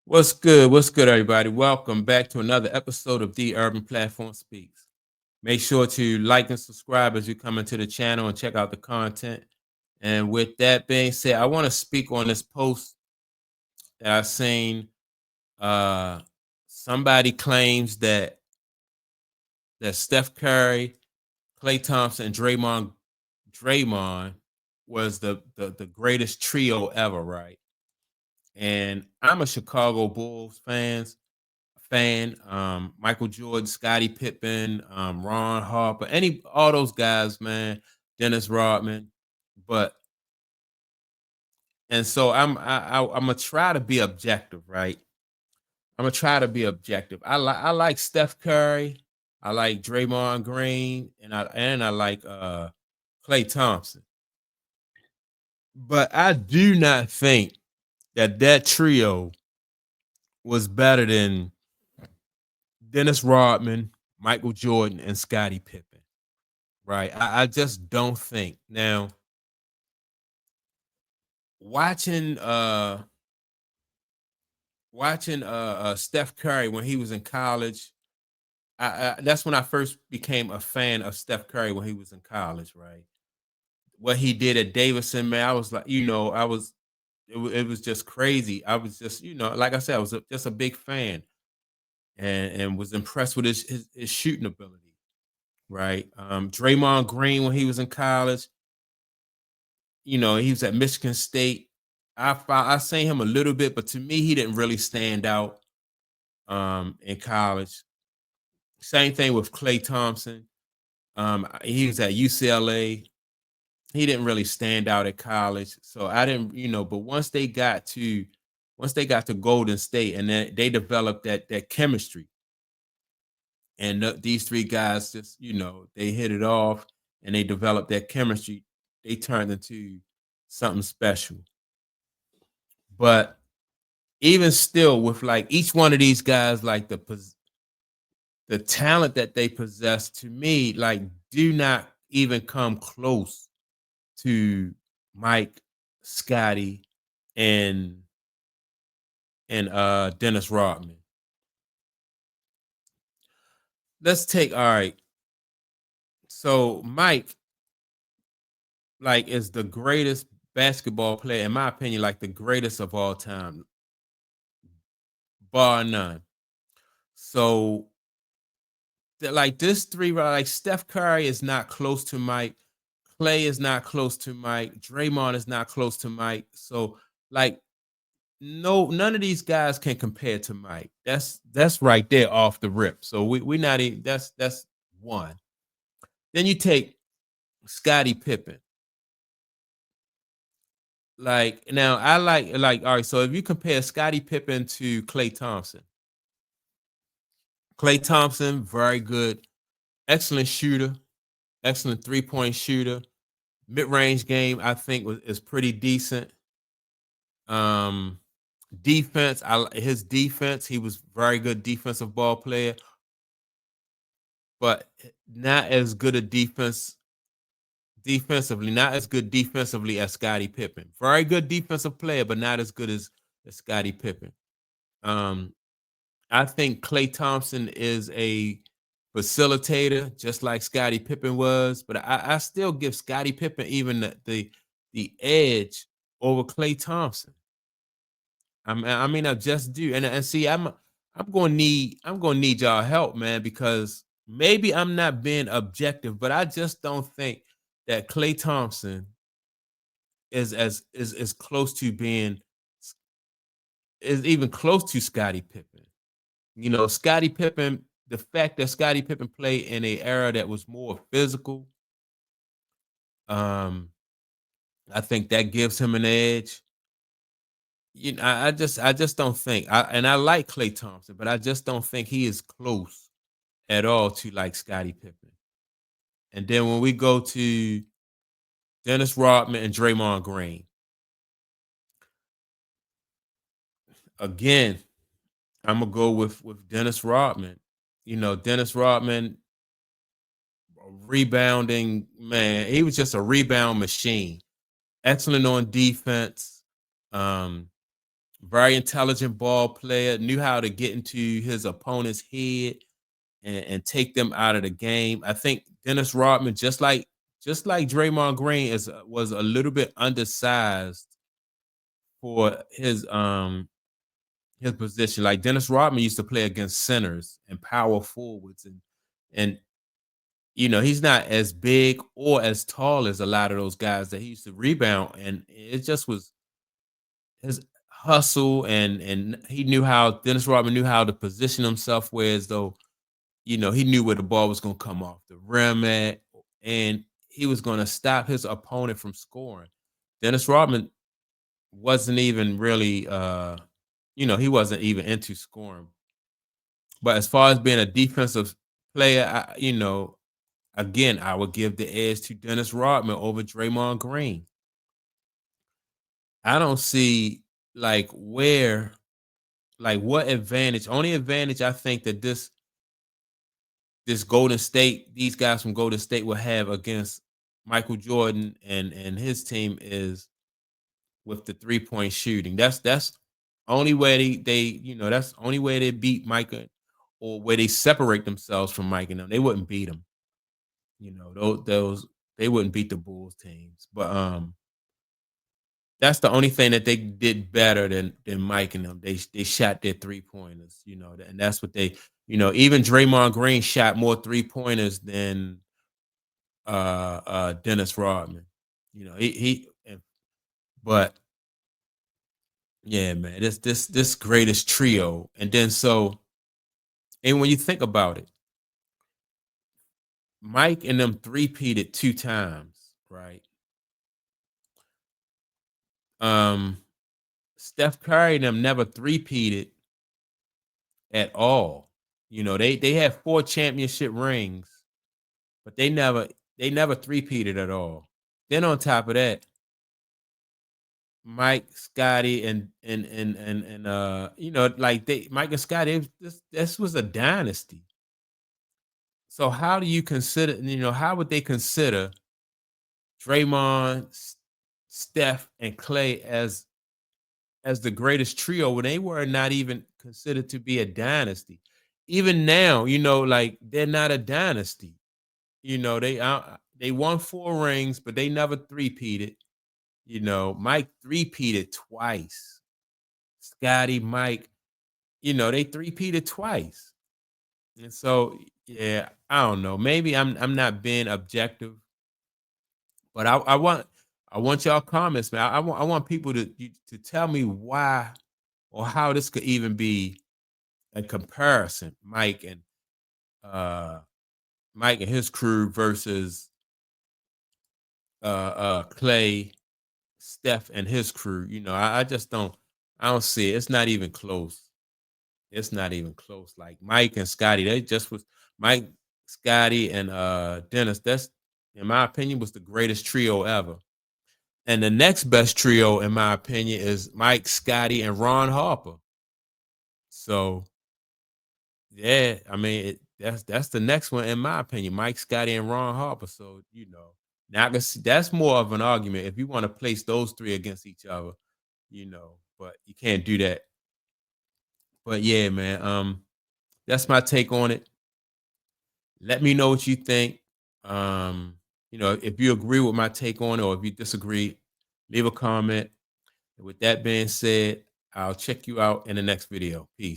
What's good? What's good, everybody? Welcome back to another episode of The Urban Platform Speaks. Make sure to like and subscribe as you come into the channel and check out the content. And with that being said, I want to speak on this post that I seen. Uh, Somebody claims that Steph Curry, Klay Thompson, and Draymond was the greatest trio ever, right? And I'm a Chicago Bulls fan. Michael Jordan, Scottie Pippen, Ron Harper, all those guys, man. Dennis Rodman, but and so I'm gonna try to be objective, right? I'm gonna try to be objective. I like Steph Curry, I like Draymond Green, and I like Klay Thompson, but I do not think that trio was better than Dennis Rodman, Michael Jordan, and Scottie Pippen. Right. I just don't think. Now, watching Steph Curry when he was in college, that's when I first became a fan of Steph Curry when he was in college, right? What he did at Davidson, man, I was like, it was just crazy. I was just, like I said, I was just a big fan and was impressed with his shooting ability, right? Draymond Green when he was in college, he was at Michigan State. I seen him a little bit, but to me, he didn't really stand out in college. Same thing with Klay Thompson. He was at UCLA. He didn't really stand out at college, so I didn't, But once they got to Golden State, and then they developed that chemistry, and these three guys just, they hit it off, and they developed that chemistry. They turned into something special. But even still, with like each one of these guys, like the talent that they possess, to me, like, do not even come close to Mike, Scotty, and Dennis Rodman. Let's take all right. So Mike, like, is the greatest basketball player, in my opinion, like the greatest of all time, bar none. So like this three, like Steph Curry is not close to Mike. Klay is not close to Mike. Draymond is not close to Mike. So like no, none of these guys can compare to Mike. That's right there off the rip. So we not even that's one. Then you take Scottie Pippen. Like now I like all right. So if you compare Scottie Pippen to Klay Thompson, very good, excellent shooter, excellent 3-point shooter. Mid-range game, I think is pretty decent. Um, Defense, his defense, he was very good defensive ball player, but not as good a defensively, not as good defensively as Scottie Pippen. Very good defensive player, but not as good as Scottie Pippen. Um, I think Klay Thompson is a facilitator, just like Scottie Pippen was, but I still give Scottie Pippen even the edge over Klay Thompson. I just do, and see, I'm gonna need y'all help, man, because maybe I'm not being objective, but I just don't think that Klay Thompson is close to being is even close to Scottie Pippen. Scottie Pippen, the fact that Scottie Pippen played in a era that was more physical, um, I think that gives him an edge. I just don't think, and I like Klay Thompson, but I just don't think he is close at all to like Scottie Pippen. And then when we go to Dennis Rodman and Draymond Green, again, I'm gonna go with Dennis Rodman. Dennis Rodman, rebounding man, he was just a rebound machine. Excellent on defense. Um, very intelligent ball player, knew how to get into his opponent's head and take them out of the game. I think Dennis Rodman, just like Draymond Green, was a little bit undersized for his position. Like Dennis Rodman used to play against centers and power forwards, and he's not as big or as tall as a lot of those guys that he used to rebound, and it just was his hustle, and he knew how Dennis Rodman knew how to position himself, whereas though he knew where the ball was going to come off the rim at, and he was going to stop his opponent from scoring. Dennis Rodman wasn't even really, he wasn't even into scoring. But as far as being a defensive player, again, I would give the edge to Dennis Rodman over Draymond Green. I don't see what advantage. Only advantage I think that this Golden State, these guys from Golden State will have against Michael Jordan and his team is with the 3-point shooting. That's only way that's the only way they beat Micah, or where they separate themselves from Mike and them. They wouldn't beat them. Those they wouldn't beat the Bulls teams. But that's the only thing that they did better than Mike and them. They shot their 3-pointers, and that's what they, even Draymond Green shot more 3-pointers than Dennis Rodman. But yeah, man, this greatest trio. And then and when you think about it, Mike and them three-peated 2 times, right? Steph Curry and them never three-peated at all. They had 4 championship rings, but they never three-peated at all. Then on top of that, Mike, Scotty, and Mike and Scotty, this was a dynasty. So how do you consider, how would they consider Draymond, Steph, and Clay as the greatest trio when they were not even considered to be a dynasty? Even now, they're not a dynasty. They won 4 rings, but they never three-peated. Mike three-peated twice. Scotty, Mike, they three-peated twice. And so, yeah, I don't know. Maybe I'm not being objective, but I want y'all comments, man. I want people to tell me why or how this could even be a comparison, uh Mike and his crew versus Clay, Steph and his crew. I just don't see it. It's not even close. It's not even close. Like Mike and Scotty, they just was Mike, Scotty, and Dennis. That's, in my opinion, was the greatest trio ever. And the next best trio, in my opinion, is Mike, Scotty, and Ron Harper. So yeah, I mean that's the next one in my opinion, Mike, Scotty, and Ron Harper. So now I can see that's more of an argument if you want to place those 3 against each other, but you can't do that. But yeah, man, that's my take on it. Let me know what you think. If you agree with my take on it or if you disagree, leave a comment. And with that being said, I'll check you out in the next video. Peace.